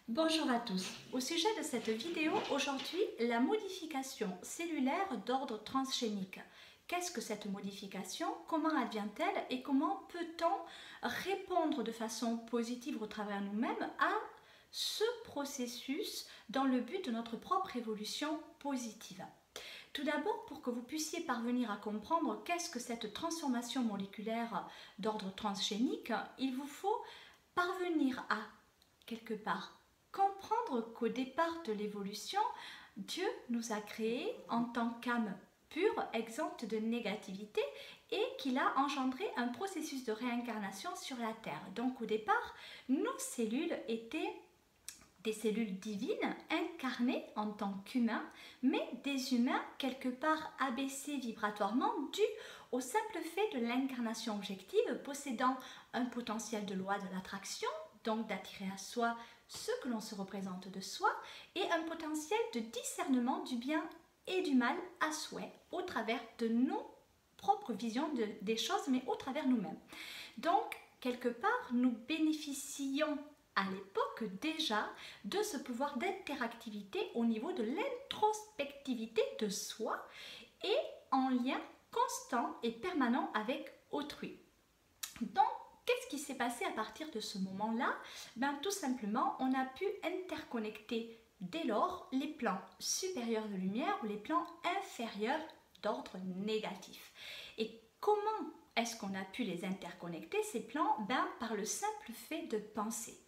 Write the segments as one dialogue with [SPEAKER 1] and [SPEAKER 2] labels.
[SPEAKER 1] Bonjour à tous. Au sujet de cette vidéo, aujourd'hui, la modification cellulaire d'ordre transgénique. Qu'est-ce que cette modification? Comment advient-elle? Et comment peut-on répondre de façon positive au travers nous-mêmes à ce processus dans le but de notre propre évolution positive? Tout d'abord, pour que vous puissiez parvenir à comprendre qu'est-ce que cette transformation moléculaire d'ordre transgénique, il vous faut parvenir à, quelque part, comprendre qu'au départ de l'évolution, Dieu nous a créés en tant qu'âme pure, exempte de négativité, et qu'il a engendré un processus de réincarnation sur la Terre. Donc au départ, nos cellules étaient des cellules divines incarnées en tant qu'humains, mais des humains quelque part abaissés vibratoirement dû au simple fait de l'incarnation objective possédant un potentiel de loi de l'attraction, donc d'attirer à soi ce que l'on se représente de soi, et un potentiel de discernement du bien et du mal à souhait au travers de nos propres visions des choses, mais au travers nous-mêmes. Donc, quelque part, nous bénéficions à l'époque déjà de ce pouvoir d'interactivité au niveau de l'introspectivité de soi et en lien constant et permanent avec autrui. Donc, qu'est-ce qui s'est passé à partir de ce moment-là? Tout simplement, on a pu interconnecter dès lors les plans supérieurs de lumière ou les plans inférieurs d'ordre négatif. Et comment est-ce qu'on a pu les interconnecter, ces plans? Par le simple fait de penser.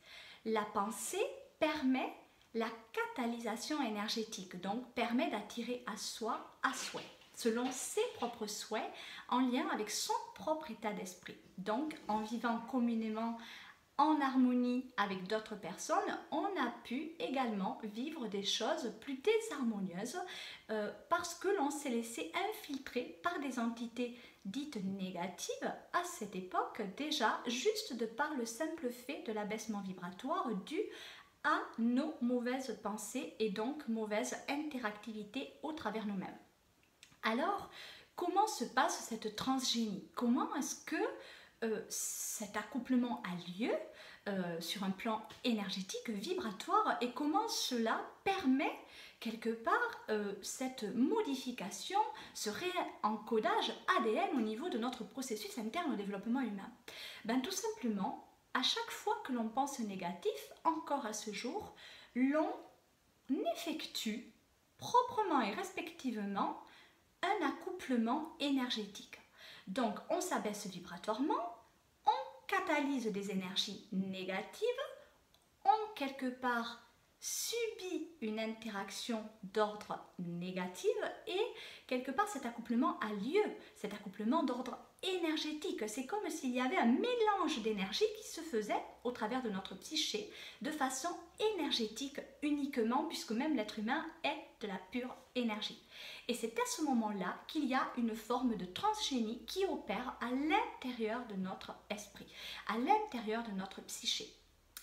[SPEAKER 1] La pensée permet la catalysation énergétique, donc permet d'attirer à soi à souhait, selon ses propres souhaits, en lien avec son propre état d'esprit. Donc, en vivant communément en harmonie avec d'autres personnes, on a pu également vivre des choses plus désharmonieuses parce que l'on s'est laissé infiltrer par des entités dites négatives à cette époque déjà, juste de par le simple fait de l'abaissement vibratoire dû à nos mauvaises pensées et donc mauvaise interactivité au travers nous-mêmes. Alors, comment se passe cette transgénie? Comment est-ce que cet accouplement a lieu sur un plan énergétique, vibratoire, et comment cela permet quelque part cette modification, ce réencodage ADN au niveau de notre processus interne au développement humain? Tout simplement, à chaque fois que l'on pense négatif, encore à ce jour, l'on effectue proprement et respectivement un accouplement énergétique. Donc, on s'abaisse vibratoirement, on catalyse des énergies négatives, on quelque part subit une interaction d'ordre négatif et quelque part cet accouplement a lieu, cet accouplement d'ordre énergétique. C'est comme s'il y avait un mélange d'énergie qui se faisait au travers de notre psyché de façon énergétique uniquement, puisque même l'être humain est de la pure énergie. Et c'est à ce moment-là qu'il y a une forme de transgénie qui opère à l'intérieur de notre esprit, à l'intérieur de notre psyché.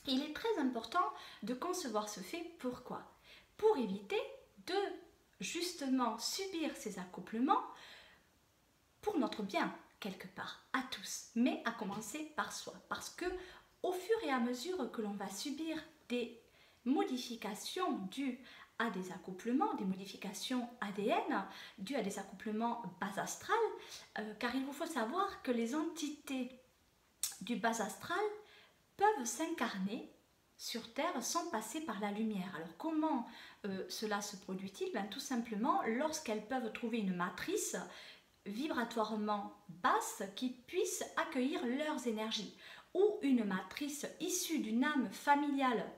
[SPEAKER 1] Il est très important de concevoir ce fait. Pourquoi? Pour éviter de justement subir ces accouplements pour notre bien, quelque part, à tous, mais à commencer par soi. Parce que au fur et à mesure que l'on va subir des modifications dues à des accouplements, des modifications ADN, dues à des accouplements bas astral, car il vous faut savoir que les entités du bas astral peuvent s'incarner sur Terre sans passer par la lumière. Alors comment cela se produit-il? Tout simplement lorsqu'elles peuvent trouver une matrice vibratoirement basse qui puisse accueillir leurs énergies, ou une matrice issue d'une âme familiale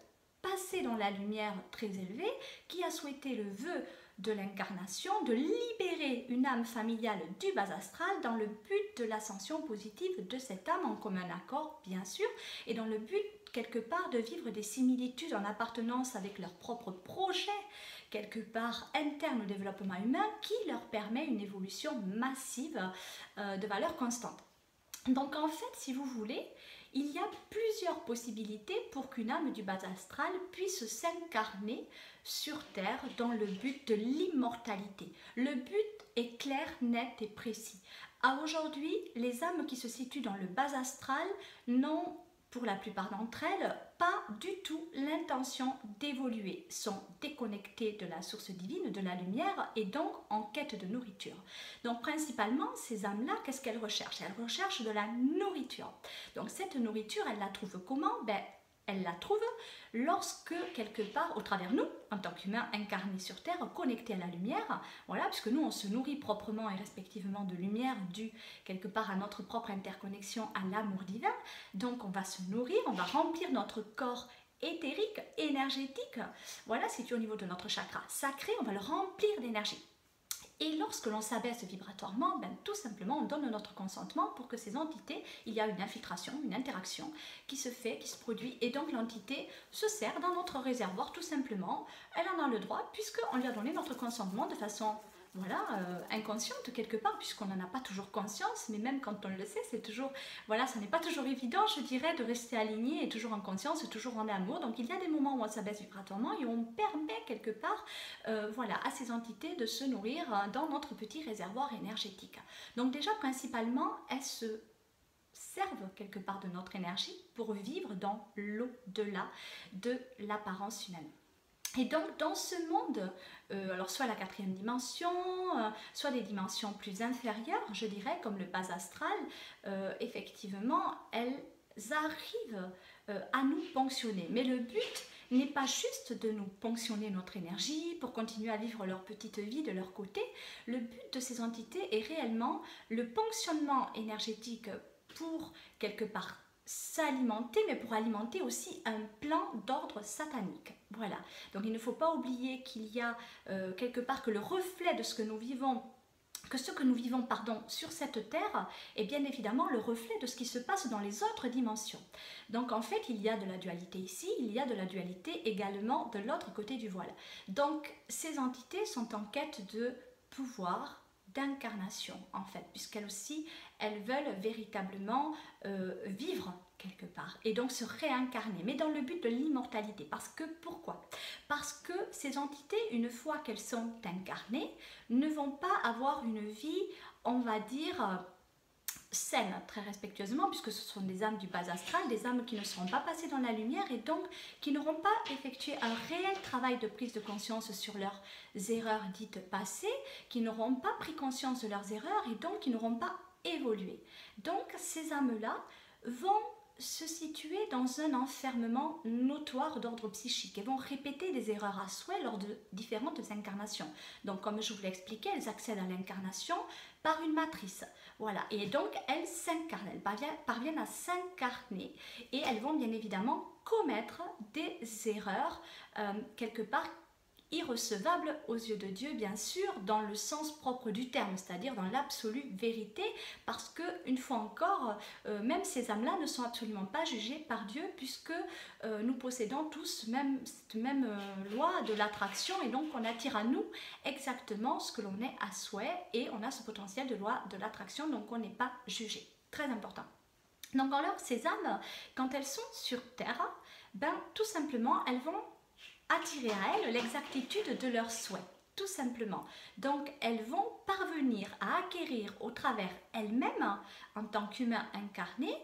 [SPEAKER 1] passée dans la lumière très élevée qui a souhaité le vœu de l'incarnation de libérer une âme familiale du bas astral dans le but de l'ascension positive de cette âme en commun accord bien sûr, et dans le but quelque part de vivre des similitudes en appartenance avec leur propre projet quelque part interne au développement humain qui leur permet une évolution massive de valeur constante. Donc en fait, si vous voulez, il y a plusieurs possibilités pour qu'une âme du bas astral puisse s'incarner sur Terre dans le but de l'immortalité. Le but est clair, net et précis. À aujourd'hui, les âmes qui se situent dans le bas astral n'ont pour la plupart d'entre elles, pas du tout l'intention d'évoluer, sont déconnectées de la source divine, de la lumière, et donc en quête de nourriture. Donc principalement, ces âmes-là, qu'est-ce qu'elles recherchent? Elles recherchent de la nourriture. Donc cette nourriture, elles la trouvent comment? Elle la trouve lorsque, quelque part, au travers nous, en tant qu'humains incarnés sur Terre, connectés à la lumière, voilà, puisque nous, on se nourrit proprement et respectivement de lumière due, quelque part, à notre propre interconnexion à l'amour divin. Donc, on va se nourrir, on va remplir notre corps éthérique, énergétique, voilà, situé au niveau de notre chakra sacré, on va le remplir d'énergie. Et lorsque l'on s'abaisse vibratoirement, tout simplement, on donne notre consentement pour que ces entités, il y a une infiltration, une interaction qui se fait, qui se produit, et donc l'entité se sert dans notre réservoir tout simplement. Elle en a le droit puisqu'on lui a donné notre consentement de façon inconsciente quelque part, puisqu'on n'en a pas toujours conscience, mais même quand on le sait, c'est toujours, voilà, ça n'est pas toujours évident, je dirais, de rester aligné et toujours en conscience, et toujours en amour. Donc il y a des moments où on s'abaisse vibratoirement et on permet quelque part, à ces entités de se nourrir dans notre petit réservoir énergétique. Donc déjà, principalement, elles se servent quelque part de notre énergie pour vivre dans l'au-delà de l'apparence humaine. Et donc dans ce monde, alors soit la quatrième dimension, soit des dimensions plus inférieures, je dirais, comme le bas astral, effectivement, elles arrivent à nous ponctionner. Mais le but n'est pas juste de nous ponctionner notre énergie pour continuer à vivre leur petite vie de leur côté. Le but de ces entités est réellement le ponctionnement énergétique pour quelque part s'alimenter, mais pour alimenter aussi un plan d'ordre satanique. Voilà, donc il ne faut pas oublier qu'il y a quelque part que le reflet de ce que nous vivons, sur cette terre est bien évidemment le reflet de ce qui se passe dans les autres dimensions. Donc en fait, il y a de la dualité ici, il y a de la dualité également de l'autre côté du voile. Donc ces entités sont en quête de pouvoir, d'incarnation en fait, puisqu'elles aussi, elles veulent véritablement vivre quelque part et donc se réincarner, mais dans le but de l'immortalité. Parce que, pourquoi? Parce que ces entités, une fois qu'elles sont incarnées, ne vont pas avoir une vie, on va dire, saine, très respectueusement, puisque ce sont des âmes du bas astral, des âmes qui ne seront pas passées dans la lumière et donc qui n'auront pas effectué un réel travail de prise de conscience sur leurs erreurs dites passées, qui n'auront pas pris conscience de leurs erreurs et donc qui n'auront pas évolué. Donc ces âmes-là vont se situer dans un enfermement notoire d'ordre psychique et vont répéter des erreurs à souhait lors de différentes incarnations. Donc comme je vous l'ai expliqué, elles accèdent à l'incarnation par une matrice. Voilà, et donc elles s'incarnent, elles parviennent à s'incarner et elles vont bien évidemment commettre des erreurs quelque part irrecevable aux yeux de Dieu, bien sûr, dans le sens propre du terme, c'est-à-dire dans l'absolue vérité, parce que, une fois encore, même ces âmes-là ne sont absolument pas jugées par Dieu, puisque nous possédons tous cette même loi de l'attraction, et donc on attire à nous exactement ce que l'on est à souhait, et on a ce potentiel de loi de l'attraction, donc on n'est pas jugé. Très important. Donc alors, ces âmes, quand elles sont sur Terre, tout simplement, elles vont attirer à elles l'exactitude de leurs souhaits, tout simplement. Donc elles vont parvenir à acquérir au travers elles-mêmes, en tant qu'humains incarnés,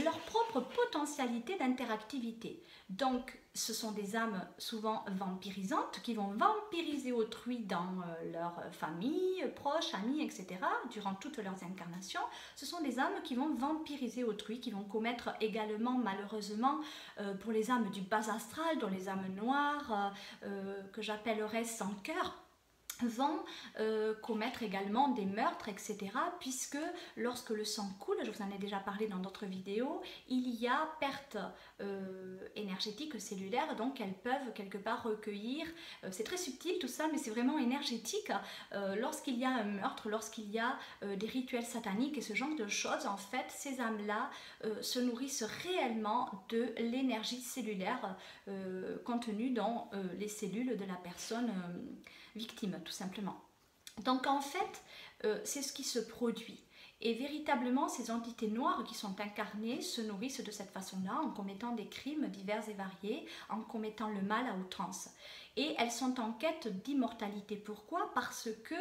[SPEAKER 1] leur propre potentialité d'interactivité. Donc ce sont des âmes souvent vampirisantes qui vont vampiriser autrui dans leur famille, proches, amis, etc. durant toutes leurs incarnations. Ce sont des âmes qui vont vampiriser autrui, qui vont commettre également malheureusement pour les âmes du bas astral, dont les âmes noires que j'appellerais sans cœur, vont commettre également des meurtres, etc. puisque lorsque le sang coule, je vous en ai déjà parlé dans d'autres vidéos, il y a perte énergétique cellulaire, donc elles peuvent quelque part recueillir, c'est très subtil tout ça, mais c'est vraiment énergétique, lorsqu'il y a un meurtre, lorsqu'il y a des rituels sataniques et ce genre de choses, en fait, ces âmes-là se nourrissent réellement de l'énergie cellulaire contenue dans les cellules de la personne victime, tout simplement. Donc en fait, c'est ce qui se produit. Et véritablement, ces entités noires qui sont incarnées se nourrissent de cette façon-là, en commettant des crimes divers et variés, en commettant le mal à outrance. Et elles sont en quête d'immortalité. Pourquoi? Parce que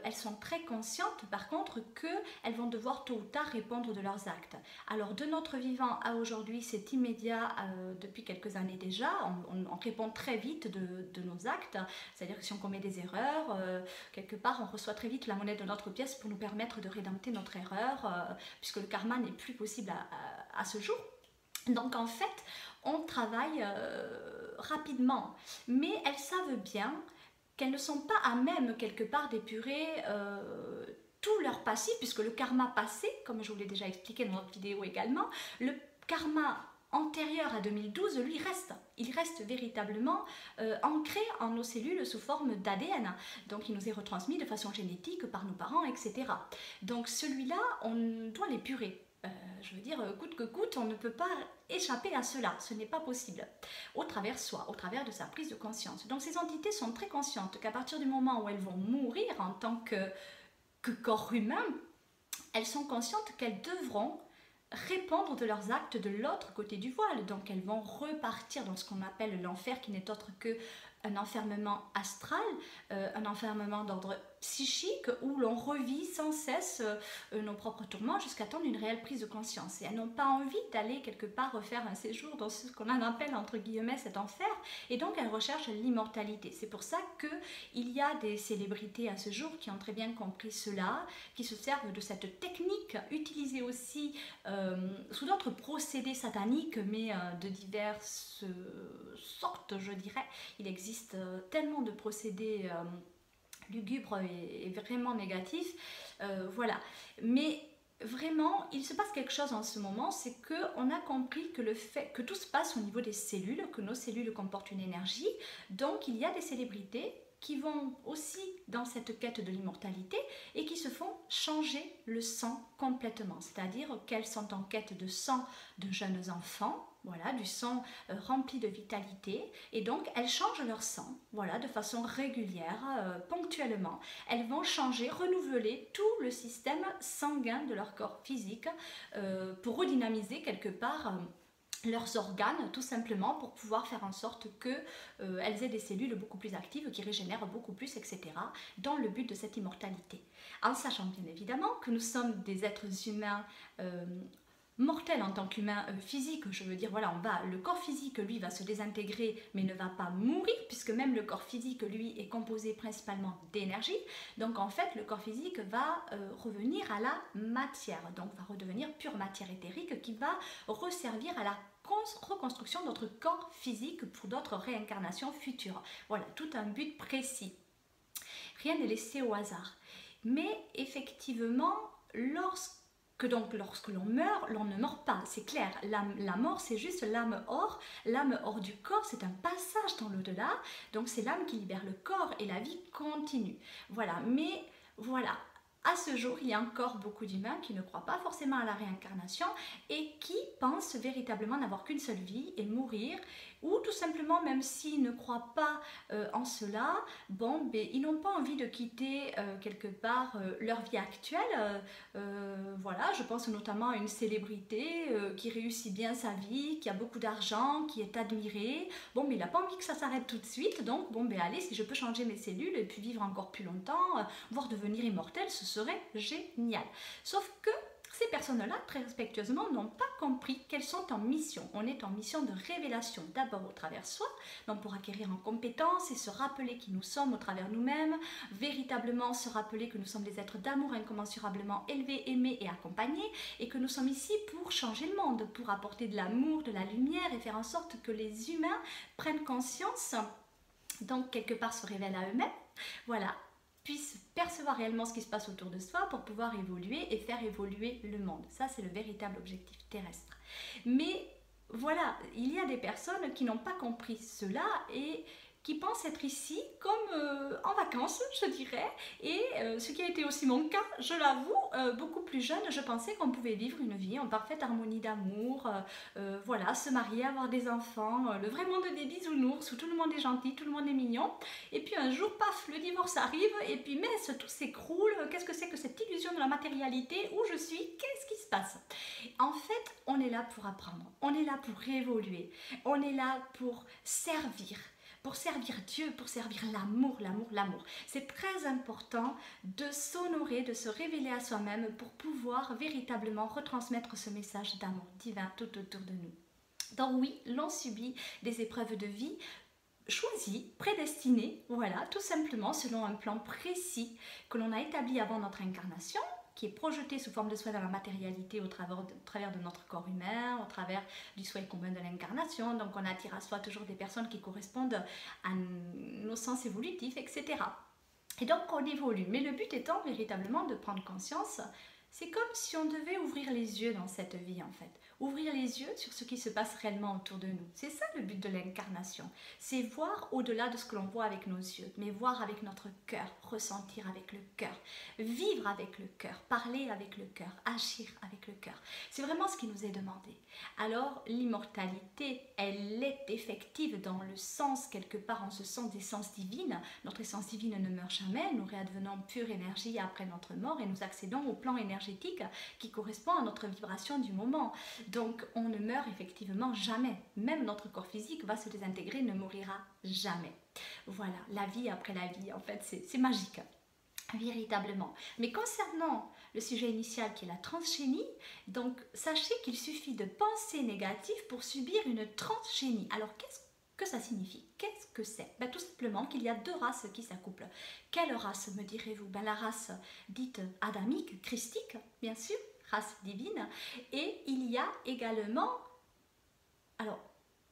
[SPEAKER 1] elles sont très conscientes, par contre, qu'elles vont devoir tôt ou tard répondre de leurs actes. Alors, de notre vivant à aujourd'hui, c'est immédiat depuis quelques années déjà. On répond très vite de nos actes. C'est-à-dire que si on commet des erreurs, quelque part, on reçoit très vite la monnaie de notre pièce pour nous permettre de rédempter notre erreur, puisque le karma n'est plus possible à ce jour. Donc, en fait, on travaille rapidement, mais elles savent bien qu'elles ne sont pas à même quelque part d'épurer tout leur passif, puisque le karma passé, comme je vous l'ai déjà expliqué dans notre vidéo également, le karma antérieur à 2012, lui reste. Il reste véritablement ancré en nos cellules sous forme d'ADN. Donc il nous est retransmis de façon génétique par nos parents, etc. Donc celui-là, on doit l'épurer. Je veux dire, coûte que coûte, on ne peut pas échapper à cela, ce n'est pas possible, au travers soi, au travers de sa prise de conscience. Donc ces entités sont très conscientes qu'à partir du moment où elles vont mourir en tant que corps humain, elles sont conscientes qu'elles devront répondre de leurs actes de l'autre côté du voile. Donc elles vont repartir dans ce qu'on appelle l'enfer, qui n'est autre que un enfermement astral, un enfermement d'ordre psychique où l'on revit sans cesse nos propres tourments jusqu'à attendre une réelle prise de conscience. Et elles n'ont pas envie d'aller quelque part refaire un séjour dans ce qu'on appelle entre guillemets cet enfer, et donc elles recherchent l'immortalité. C'est pour ça qu'il y a des célébrités à ce jour qui ont très bien compris cela, qui se servent de cette technique utilisée aussi sous d'autres procédés sataniques, mais de diverses sortes, je dirais. Il existe tellement de procédés lugubres et vraiment négatifs, voilà. Mais vraiment, il se passe quelque chose en ce moment, c'est qu'on a compris que le fait que tout se passe au niveau des cellules, que nos cellules comportent une énergie, donc il y a des célébrités qui vont aussi dans cette quête de l'immortalité et qui se font changer le sang complètement, c'est-à-dire qu'elles sont en quête de sang de jeunes enfants, voilà, du sang rempli de vitalité, et donc elles changent leur sang, voilà, de façon régulière, ponctuellement. Elles vont changer, renouveler tout le système sanguin de leur corps physique pour redynamiser quelque part leurs organes, tout simplement pour pouvoir faire en sorte qu'elles aient des cellules beaucoup plus actives, qui régénèrent beaucoup plus, etc., dans le but de cette immortalité. En sachant bien évidemment que nous sommes des êtres humains mortel en tant qu'humain physique, je veux dire, voilà, le corps physique, lui, va se désintégrer, mais ne va pas mourir, puisque même le corps physique, lui, est composé principalement d'énergie. Donc, en fait, le corps physique va revenir à la matière, donc va redevenir pure matière éthérique qui va resservir à la reconstruction de notre corps physique pour d'autres réincarnations futures. Voilà, tout un but précis. Rien n'est laissé au hasard. Mais effectivement, lorsque l'on meurt, l'on ne meurt pas, c'est clair. La mort, c'est juste l'âme hors du corps, c'est un passage dans l'au-delà. Donc c'est l'âme qui libère le corps et la vie continue. Voilà, mais voilà. À ce jour, il y a encore beaucoup d'humains qui ne croient pas forcément à la réincarnation et qui pensent véritablement n'avoir qu'une seule vie et mourir, ou tout simplement, même s'ils ne croient pas en cela, bon, ben, ils n'ont pas envie de quitter quelque part leur vie actuelle. Voilà, je pense notamment à une célébrité qui réussit bien sa vie, qui a beaucoup d'argent, qui est admirée. Bon, mais il n'a pas envie que ça s'arrête tout de suite, donc bon, ben allez, si je peux changer mes cellules et puis vivre encore plus longtemps, voire devenir immortel, ce serait génial. Sauf que ces personnes-là, très respectueusement, n'ont pas compris qu'elles sont en mission. On est en mission de révélation, d'abord au travers soi, donc pour acquérir en compétences et se rappeler qui nous sommes au travers nous-mêmes, véritablement se rappeler que nous sommes des êtres d'amour incommensurablement élevés, aimés et accompagnés, et que nous sommes ici pour changer le monde, pour apporter de l'amour, de la lumière et faire en sorte que les humains prennent conscience, donc quelque part se révèlent à eux-mêmes, voilà, puissent percevoir réellement ce qui se passe autour de soi pour pouvoir évoluer et faire évoluer le monde. Ça, c'est le véritable objectif terrestre. Mais voilà, il y a des personnes qui n'ont pas compris cela et qui pensent être ici comme en vacances, je dirais. Et ce qui a été aussi mon cas, je l'avoue, beaucoup plus jeune, je pensais qu'on pouvait vivre une vie en parfaite harmonie d'amour, voilà, se marier, avoir des enfants, le vrai monde des bisounours, où tout le monde est gentil, tout le monde est mignon. Et puis un jour, paf, le divorce arrive, et puis mince, tout s'écroule. Qu'est-ce que c'est que cette illusion de la matérialité? Où je suis? Qu'est-ce qui se passe? En fait, on est là pour apprendre, on est là pour évoluer, on est là pour servir Dieu, pour servir l'amour, l'amour, l'amour. C'est très important de s'honorer, de se révéler à soi-même pour pouvoir véritablement retransmettre ce message d'amour divin tout autour de nous. Donc oui, l'on subit des épreuves de vie choisies, prédestinées, voilà, tout simplement selon un plan précis que l'on a établi avant notre incarnation, qui est projeté sous forme de souhait dans la matérialité au travers de notre corps humain, au travers du souhait commun de l'incarnation. Donc on attire à soi toujours des personnes qui correspondent à nos sens évolutifs, etc. Et donc on évolue. Mais le but étant véritablement de prendre conscience, c'est comme si on devait ouvrir les yeux dans cette vie en fait. Ouvrir les yeux sur ce qui se passe réellement autour de nous. C'est ça le but de l'incarnation. C'est voir au-delà de ce que l'on voit avec nos yeux, mais voir avec notre cœur, ressentir avec le cœur, vivre avec le cœur, parler avec le cœur, agir avec le cœur. C'est vraiment ce qui nous est demandé. Alors l'immortalité, elle est effective dans le sens, quelque part en ce sens d'essence divine. Notre essence divine ne meurt jamais, nous réadvenons pure énergie après notre mort et nous accédons au plan énergétique qui correspond à notre vibration du moment. Donc on ne meurt effectivement jamais. Même notre corps physique va se désintégrer, ne mourira jamais. Voilà, la vie après la vie, en fait, c'est magique. Véritablement. Mais concernant le sujet initial qui est la transgénie, donc sachez qu'il suffit de penser négatif pour subir une transgénie. Alors qu'est-ce que ça signifie? Qu'est-ce que c'est? Ben, tout simplement qu'il y a deux races qui s'accouplent. Quelle race, me direz-vous? Ben, la race dite adamique, christique, bien sûr, race divine, et il y a également, alors,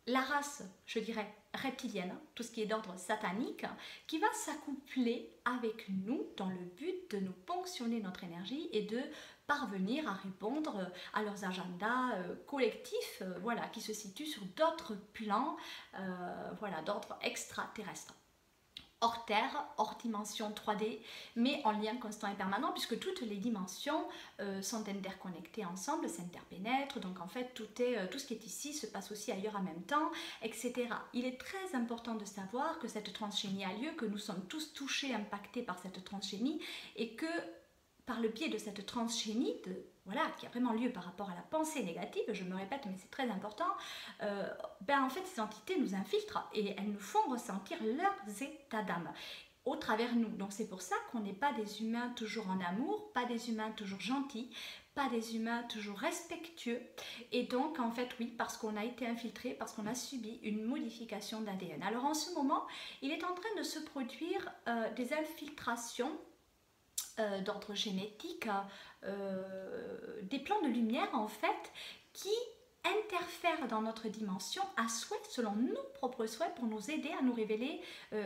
[SPEAKER 1] la race, je dirais, reptilienne, tout ce qui est d'ordre satanique, qui va s'accoupler avec nous dans le but de nous ponctionner notre énergie et de parvenir à répondre à leurs agendas collectifs, voilà, qui se situent sur d'autres plans, voilà, d'ordre extraterrestre. Hors Terre, hors dimension 3D, mais en lien constant et permanent, puisque toutes les dimensions sont interconnectées ensemble, s'interpénètrent, donc en fait tout ce qui est ici se passe aussi ailleurs en même temps, etc. Il est très important de savoir que cette transgénie a lieu, que nous sommes tous touchés, impactés par cette transgénie, et que par le biais de cette transgénie, voilà, qui a vraiment lieu par rapport à la pensée négative, je me répète, mais c'est très important, ben en fait ces entités nous infiltrent et elles nous font ressentir leurs états d'âme au travers nous. Donc c'est pour ça qu'on n'est pas des humains toujours en amour, pas des humains toujours gentils, pas des humains toujours respectueux. Et donc en fait oui, parce qu'on a été infiltré, parce qu'on a subi une modification d'ADN. Alors en ce moment, il est en train de se produire des infiltrations d'ordre génétique, des plans de lumière en fait qui interfèrent dans notre dimension à souhait, selon nos propres souhaits, pour nous aider à nous révéler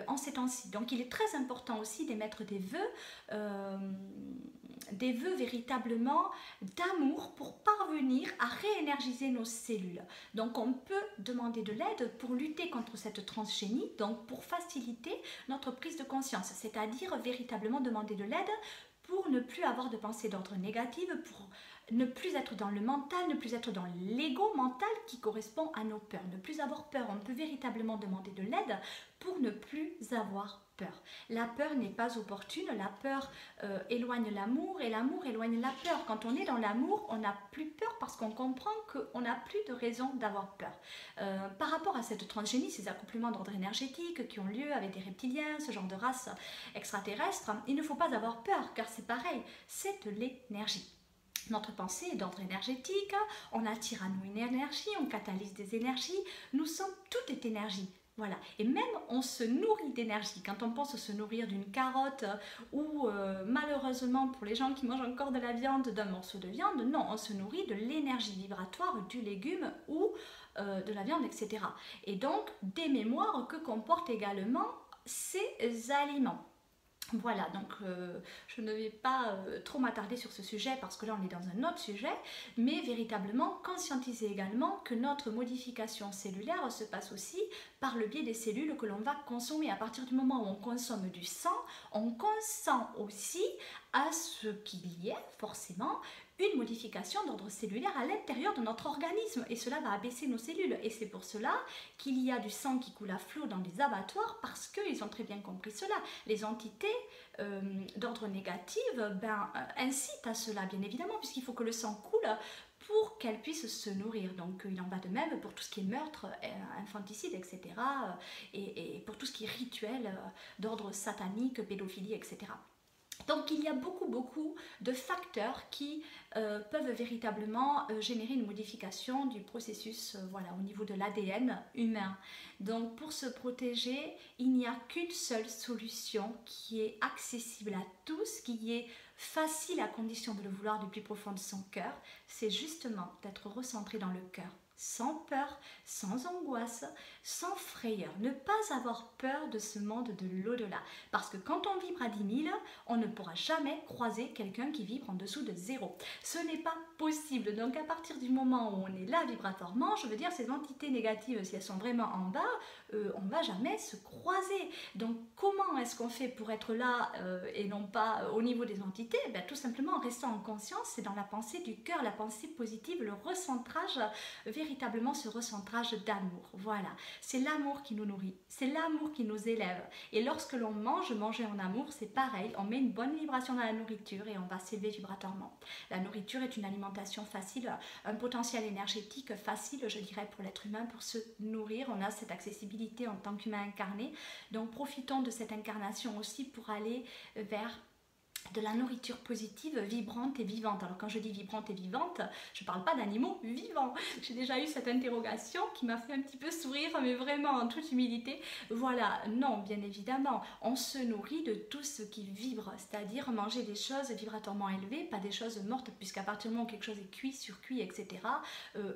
[SPEAKER 1] en ces temps-ci. Donc il est très important aussi d'émettre des vœux véritablement d'amour pour parvenir à réénergiser nos cellules. Donc on peut demander de l'aide pour lutter contre cette transgénie, donc pour faciliter notre prise de conscience, c'est-à-dire véritablement demander de l'aide pour ne plus avoir de pensées d'ordre négatif, pour ne plus être dans le mental, ne plus être dans l'ego mental qui correspond à nos peurs, ne plus avoir peur. On peut véritablement demander de l'aide pour ne plus avoir peur. La peur n'est pas opportune, la peur éloigne l'amour et l'amour éloigne la peur. Quand on est dans l'amour, on n'a plus peur parce qu'on comprend qu'on n'a plus de raison d'avoir peur. Par rapport à cette transgénie, ces accouplements d'ordre énergétique qui ont lieu avec des reptiliens, ce genre de race extraterrestre, il ne faut pas avoir peur car c'est pareil, c'est de l'énergie. Notre pensée est d'ordre énergétique, on attire à nous une énergie, on catalyse des énergies, nous sommes, tout est énergie. Voilà. Et même on se nourrit d'énergie. Quand on pense se nourrir d'une carotte ou malheureusement pour les gens qui mangent encore de la viande, d'un morceau de viande, non, on se nourrit de l'énergie vibratoire du légume ou de la viande, etc. Et donc des mémoires que comportent également ces aliments. Voilà, donc je ne vais pas trop m'attarder sur ce sujet parce que là on est dans un autre sujet, mais véritablement conscientiser également que notre modification cellulaire se passe aussi par le biais des cellules que l'on va consommer. À partir du moment où on consomme du sang, on consent aussi à ce qu'il y ait forcément une modification d'ordre cellulaire à l'intérieur de notre organisme et cela va abaisser nos cellules et c'est pour cela qu'il y a du sang qui coule à flot dans les abattoirs parce qu'ils ont très bien compris cela. Les entités d'ordre négatif incitent à cela bien évidemment puisqu'il faut que le sang coule pour qu'elles puissent se nourrir. Donc il en va de même pour tout ce qui est meurtre, infanticide, etc. Et pour tout ce qui est rituel d'ordre satanique, pédophilie, etc. Donc il y a beaucoup de facteurs qui peuvent véritablement générer une modification du processus voilà, au niveau de l'ADN humain. Donc pour se protéger, il n'y a qu'une seule solution qui est accessible à tous, qui est facile à condition de le vouloir du plus profond de son cœur, c'est justement d'être recentré dans le cœur. Sans peur, sans angoisse, sans frayeur. Ne pas avoir peur de ce monde de l'au-delà. Parce que quand on vibre à 10 000, on ne pourra jamais croiser quelqu'un qui vibre en dessous de 0. Ce n'est pas possible. Donc à partir du moment où on est là vibratoirement, je veux dire ces entités négatives, si elles sont vraiment en bas, on ne va jamais se croiser. Donc comment est-ce qu'on fait pour être là et non pas au niveau des entités? Tout simplement en restant en conscience, c'est dans la pensée du cœur, la pensée positive, le recentrage véritablement ce recentrage d'amour. Voilà, c'est l'amour qui nous nourrit, c'est l'amour qui nous élève. Et lorsque l'on mange, manger en amour, c'est pareil, on met une bonne vibration dans la nourriture et on va s'élever vibratoirement. La nourriture est une alimentation facile, un potentiel énergétique facile, je dirais, pour l'être humain, pour se nourrir. On a cette accessibilité en tant qu'humain incarné. Donc profitons de cette incarnation aussi pour aller vers de la nourriture positive, vibrante et vivante. Alors quand je dis vibrante et vivante, je ne parle pas d'animaux vivants. J'ai déjà eu cette interrogation qui m'a fait un petit peu sourire, mais vraiment en toute humilité. Voilà, non, bien évidemment, on se nourrit de tout ce qui vibre, c'est-à-dire manger des choses vibratoirement élevées, pas des choses mortes, puisqu'à partir du moment où quelque chose est cuit, surcuit, etc.,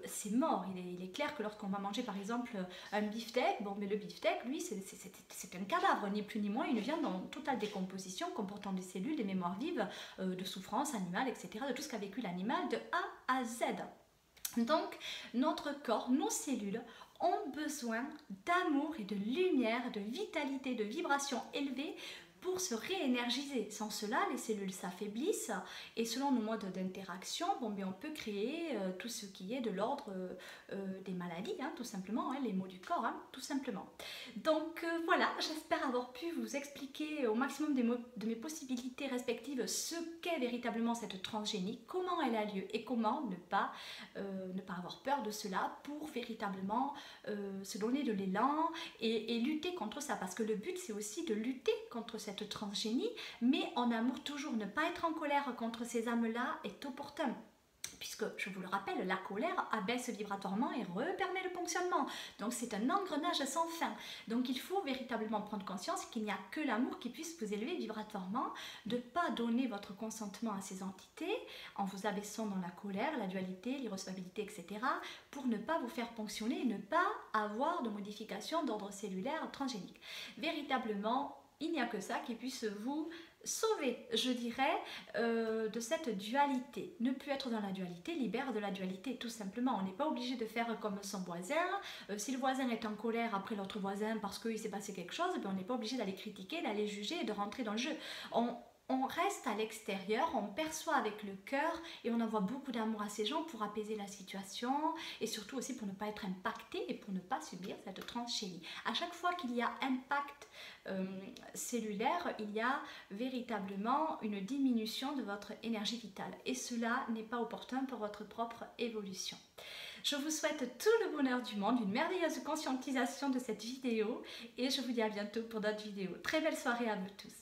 [SPEAKER 1] c'est mort. Il est clair que lorsqu'on va manger par exemple un beefsteak, bon, mais le beefsteak, lui, c'est un cadavre, ni plus ni moins, une viande en totale décomposition, comportant des cellules, des mémoire vive, de souffrance animale, etc., de tout ce qu'a vécu l'animal de A à Z. Donc, notre corps, nos cellules ont besoin d'amour et de lumière, de vitalité, de vibration élevée pour se réénergiser. Sans cela, les cellules s'affaiblissent et selon nos modes d'interaction, on peut créer tout ce qui est de l'ordre des maladies, tout simplement, les maux du corps, tout simplement. Donc voilà, j'espère avoir pu vous expliquer au maximum de mes possibilités respectives ce qu'est véritablement cette transgénie, comment elle a lieu et comment ne pas avoir peur de cela pour véritablement se donner de l'élan et lutter contre ça. Parce que le but, c'est aussi de lutter contre cette transgénie, mais en amour toujours. Ne pas être en colère contre ces âmes-là est opportun. Puisque, je vous le rappelle, la colère abaisse vibratoirement et permet le fonctionnement. Donc c'est un engrenage sans fin. Donc il faut véritablement prendre conscience qu'il n'y a que l'amour qui puisse vous élever vibratoirement, de ne pas donner votre consentement à ces entités en vous abaissant dans la colère, la dualité, l'irrecevabilité, etc. pour ne pas vous faire ponctionner et ne pas avoir de modification d'ordre cellulaire transgénique. Véritablement, il n'y a que ça qui puisse vous sauver, je dirais, de cette dualité. Ne plus être dans la dualité libère de la dualité, tout simplement. On n'est pas obligé de faire comme son voisin. Si le voisin est en colère après l'autre voisin parce qu'il s'est passé quelque chose, on n'est pas obligé d'aller critiquer, d'aller juger et de rentrer dans le jeu. On reste à l'extérieur, on perçoit avec le cœur et on envoie beaucoup d'amour à ces gens pour apaiser la situation et surtout aussi pour ne pas être impacté et pour ne pas subir cette transgénie. À chaque fois qu'il y a impact cellulaire, il y a véritablement une diminution de votre énergie vitale et cela n'est pas opportun pour votre propre évolution. Je vous souhaite tout le bonheur du monde, une merveilleuse conscientisation de cette vidéo et je vous dis à bientôt pour d'autres vidéos. Très belle soirée à vous tous.